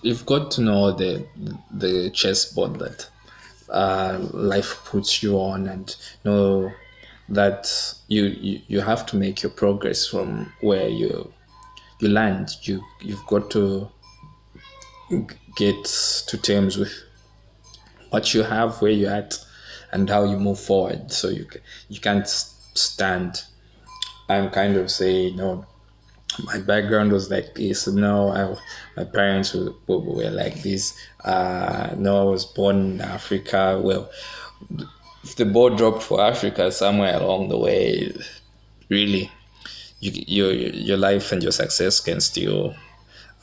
you've got to know the chessboard that life puts you on, and know that you have to make your progress from where you land. You've got to get to terms with what you have, where you're at, and how you move forward. So you can't stand and kind of say, no, my background was like this. No, my parents were like this. No, I was born in Africa. Well, if the ball dropped for Africa somewhere along the way, really, your life and your success can still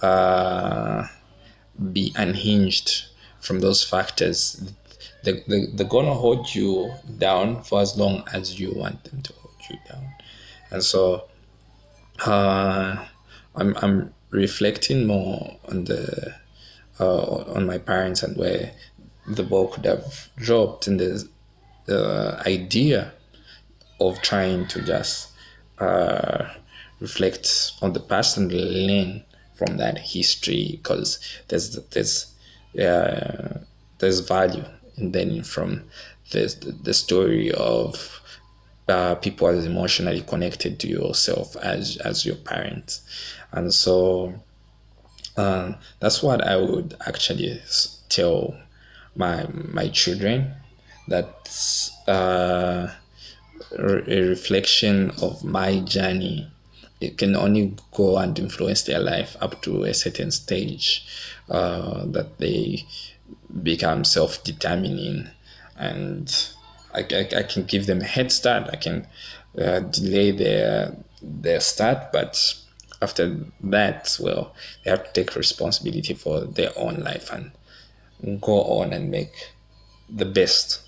uh, be unhinged from those factors. They're gonna hold you down for as long as you want them to hold you down. And so uh, I'm reflecting more on the on my parents and where the ball could have dropped, and the idea of trying to just uh, reflect on the past and learn from that history, because there's value in learning from the story of people as emotionally connected to yourself as your parents. And so that's what I would actually tell my children, that a reflection of my journey, it can only go and influence their life up to a certain stage, that they become self-determining, and I can give them a head start. I can delay their start, but after that, well, they have to take responsibility for their own life and go on and make the best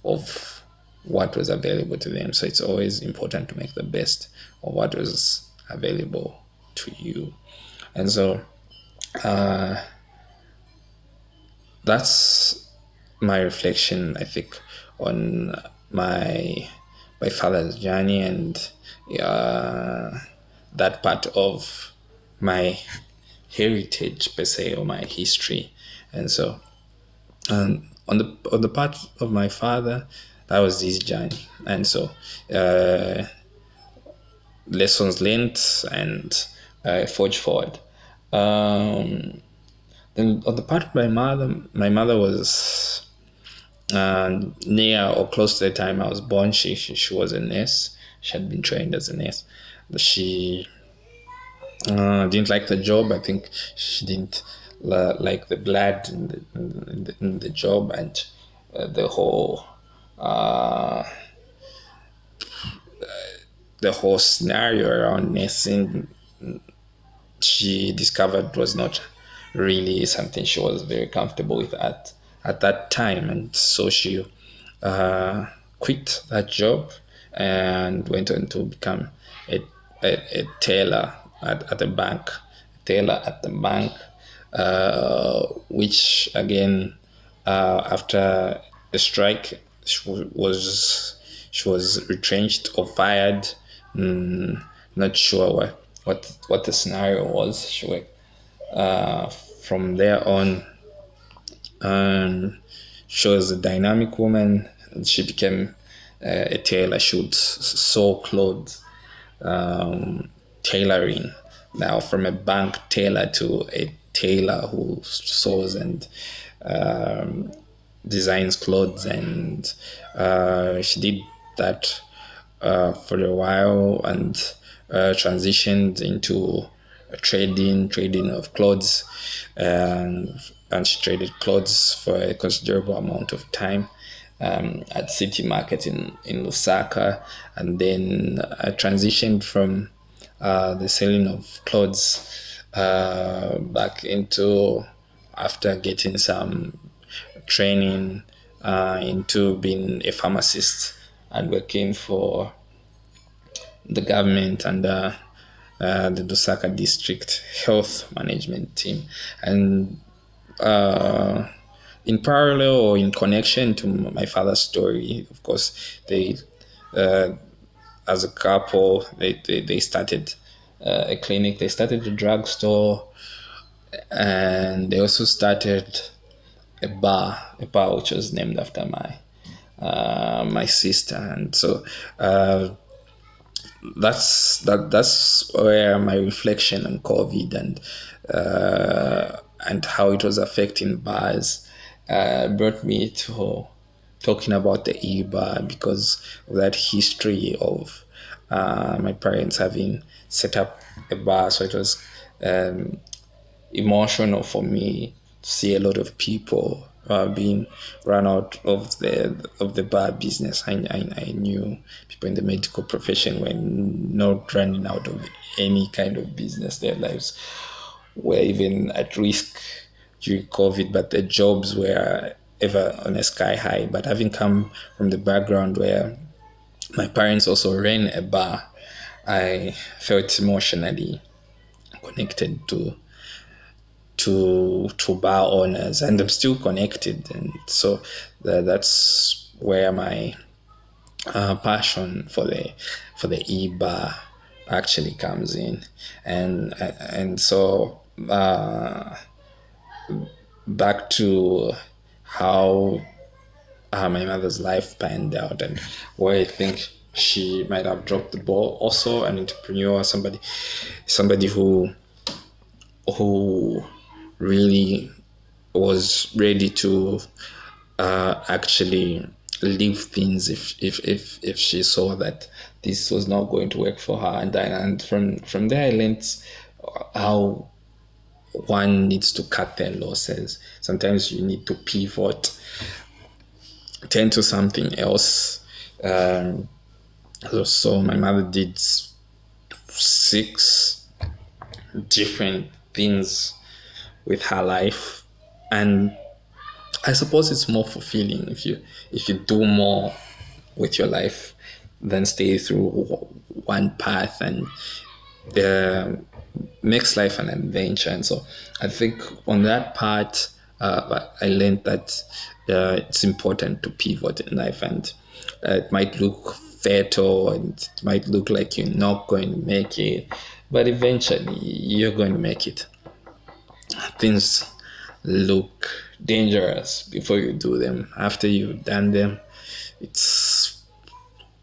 of what was available to them. So it's always important to make the best of what was available to you. And so that's my reflection, I think, on my my father's journey, and uh, that part of my heritage per se, or my history. And so on the part of my father, that was his journey. And so lessons learned, and forge forward. Then on the part of my mother was near or close to the time I was born. She was a nurse. She had been trained as a nurse. But she didn't like the job. I think she didn't like the blood in the job, and the whole uh, the whole scenario around nursing. She discovered was not really something she was very comfortable with at that time, and so she quit that job and went on to become a, a tailor at the bank, which again, after a strike, she was retrenched or fired. Not sure what the scenario was. She went, from there on, um, she was a dynamic woman. She became a tailor. She would sew clothes, tailoring. Now, from a bank tailor to a tailor who sews and designs clothes, and she did that for a while, and transitioned into trading of clothes, and she traded clothes for a considerable amount of time at City Market in Lusaka, and then transitioned from the selling of clothes back into, after getting some training, into being a pharmacist and working for the government and the Lusaka District Health Management Team. And in parallel or in connection to my father's story, of course, they, uh, as a couple, they started a clinic, they started a drugstore, and they also started a bar which was named after my sister, and so that's where my reflection on COVID and how it was affecting bars brought me to talking about the e-bar, because of that history of my parents having set up a bar. So it was um, emotional for me to see a lot of people being run out of the bar business. I knew people in the medical profession were not running out of any kind of business. Their lives were even at risk during COVID, but the jobs were ever on a sky high. But having come from the background where my parents also ran a bar, I felt emotionally connected to bar owners, and I'm still connected, and so that's where my passion for the e-bar actually comes in, and so back to how my mother's life panned out, and where I think she might have dropped the ball. Also, an entrepreneur, somebody who really was ready to actually leave things if she saw that this was not going to work for her, and from there I learned how one needs to cut their losses. Sometimes you need to pivot, turn to something else. So my mother did 6 different things with her life, and I suppose it's more fulfilling if you do more with your life than stay through one path, and uh, makes life an adventure. And so I think on that part, I learned that it's important to pivot in life, and it might look fatal and it might look like you're not going to make it, but eventually you're going to make it. Things look dangerous before you do them. After you've done them, it's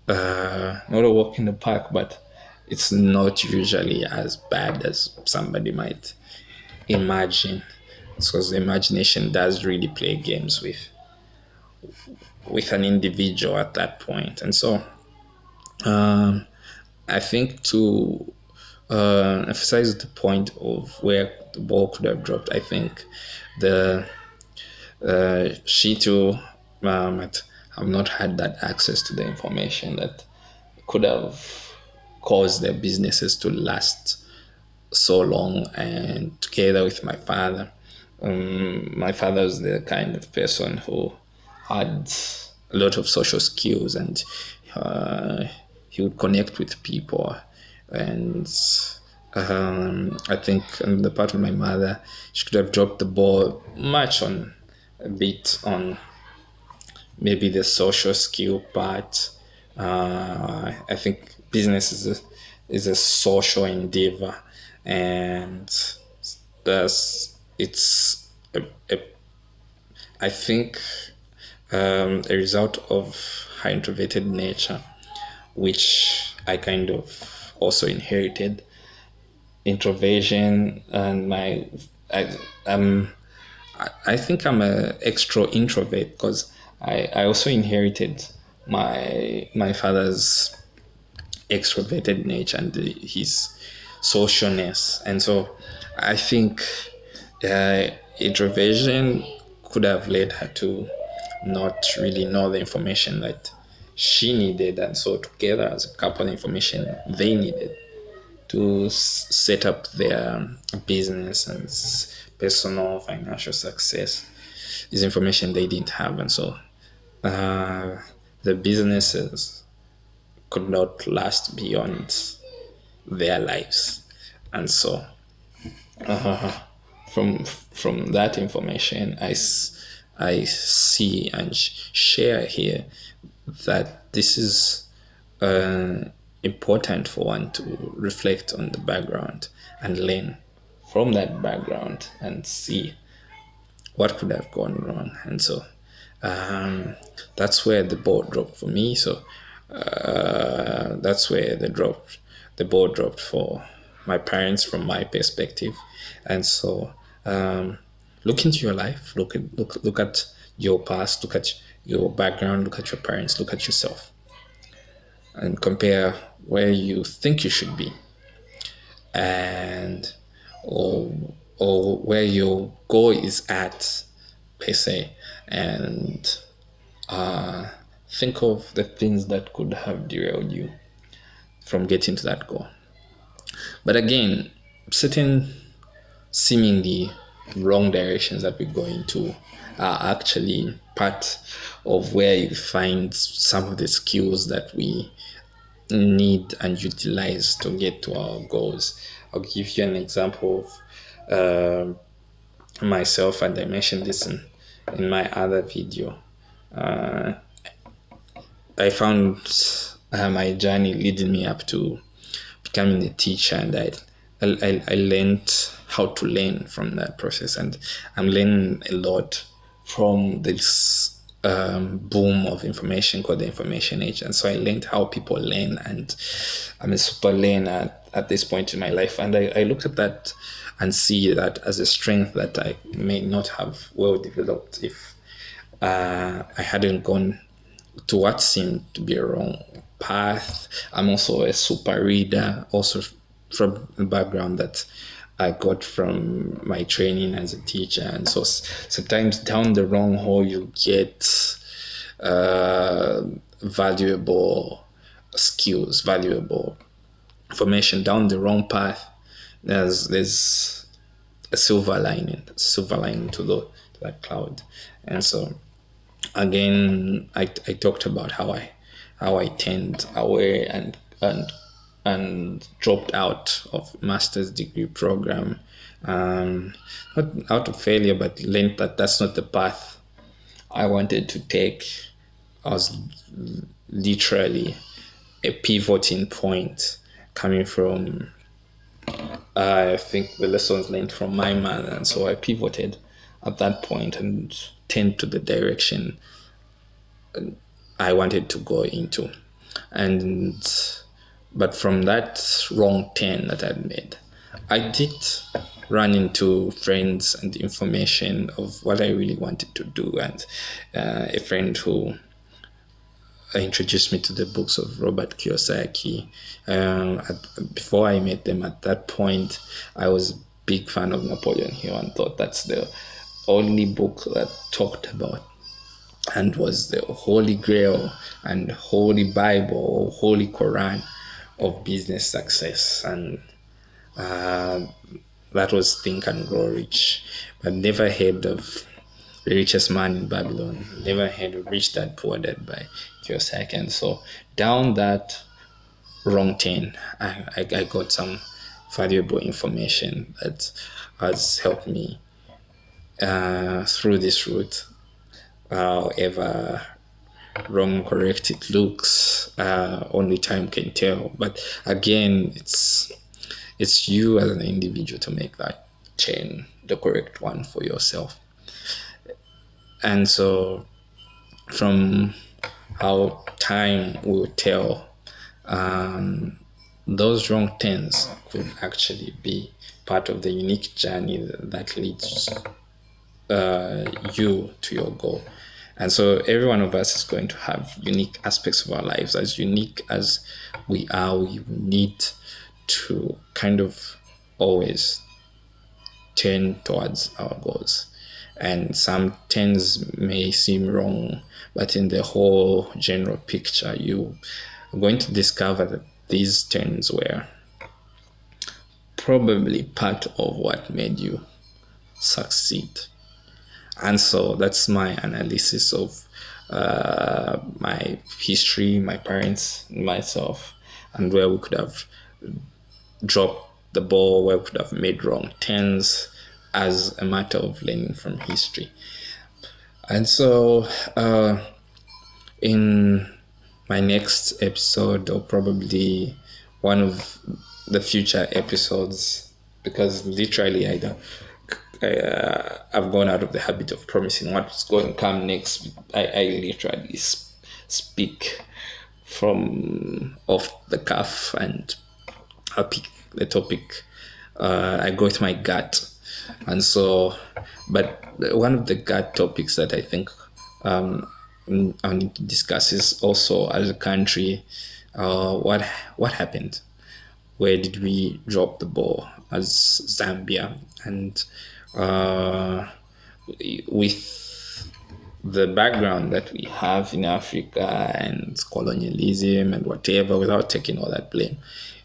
not a walk in the park, but it's not usually as bad as somebody might imagine. Because the imagination does really play games with an individual at that point. And so I think to emphasize the point of where the ball could have dropped, I think the she too might have not had that access to the information that could have caused their businesses to last so long. And together with my father was the kind of person who had a lot of social skills, and he would connect with people. And I think on the part of my mother, she could have dropped the ball much on a bit on maybe the social skill part. I think business is a social endeavor, and it's a, I think a result of her introverted nature, which I kind of also inherited. Introversion and I, I'm I think I'm an extra introvert, because I also inherited my father's extroverted nature and his socialness, and so I think introversion could have led her to not really know the information that she needed, and so together as a couple, the information they needed to set up their business and personal financial success is information they didn't have. And so uh, the businesses could not last beyond their lives. And so from that information, I see and share here that this is important for one to reflect on the background and learn from that background and see what could have gone wrong. And so that's where the ball dropped for me. So that's where the ball dropped for my parents from my perspective. And so look into your life, look at your past, look at your background, look at your parents, look at yourself, and compare where you think you should be, and or where your goal is at per se, and think of the things that could have derailed you from getting to that goal. But again, certain seemingly wrong directions that we go into are actually part of where you find some of the skills that we need and utilize to get to our goals. I'll give you an example of myself, and I mentioned this in my other video. I found my journey leading me up to becoming a teacher, and I learned how to learn from that process, and I'm learning a lot from this boom of information called the information age. And so I learned how people learn, and I'm a super learner at this point in my life. And I looked at that and see that as a strength that I may not have well developed if I hadn't gone to what seemed to be a wrong path. I'm also a super reader, also from a background that I got from my training as a teacher. And so sometimes down the wrong hole, you get valuable skills, valuable information. Down the wrong path, there's a silver lining to that cloud. And so again, I talked about how I turned away and dropped out of master's degree program, not out of failure, but learned that that's not the path I wanted to take. I was literally a pivoting point coming from I think the lessons learned from my man, and so I pivoted at that point and turned to the direction I wanted to go into. But from that wrong turn that I'd made, I did run into friends and information of what I really wanted to do. And a friend who introduced me to the books of Robert Kiyosaki. Before I met them, at that point, I was a big fan of Napoleon Hill and thought that's the only book that talked about and was the holy grail and holy Bible, holy Quran of business success. And that was Think and Grow Rich. But never heard of The Richest Man in Babylon, never heard of Rich Dad Poor Dad by Kiyosaki. And so down that wrong turn, I got some valuable information that has helped me through this route. However wrong or correct it looks, only time can tell. But again, it's you as an individual to make that chain the correct one for yourself. And so from how time will tell, those wrong turns could actually be part of the unique journey that leads you to your goal. And so every one of us is going to have unique aspects of our lives. As unique as we are, we need to kind of always turn towards our goals. And some turns may seem wrong, but in the whole general picture, you are going to discover that these turns were probably part of what made you succeed. And so that's my analysis of my history, my parents, myself, and where we could have dropped the ball, where we could have made wrong turns as a matter of learning from history. And so in my next episode, or probably one of the future episodes, because literally I've gone out of the habit of promising what's going to come next. I literally speak from off the cuff, and I pick the topic. I go with my gut, and so, but one of the gut topics that I think I need to discuss is also, as a country, what happened, where did we drop the ball as Zambia, and uh, with the background that we have in Africa and colonialism and whatever, without taking all that blame,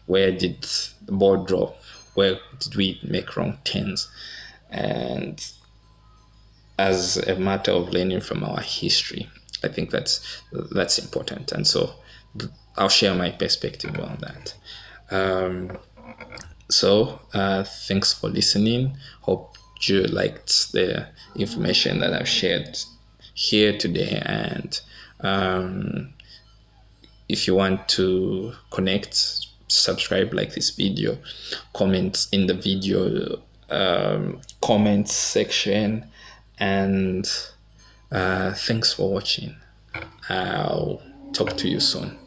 where did the ball drop? Where did we make wrong turns? And as a matter of learning from our history, I think that's important. And so I'll share my perspective on that. Thanks for listening. Hope you liked the information that I've shared here today. And if you want to connect, subscribe, like this video, comment in the video comment section. And thanks for watching. I'll talk to you soon.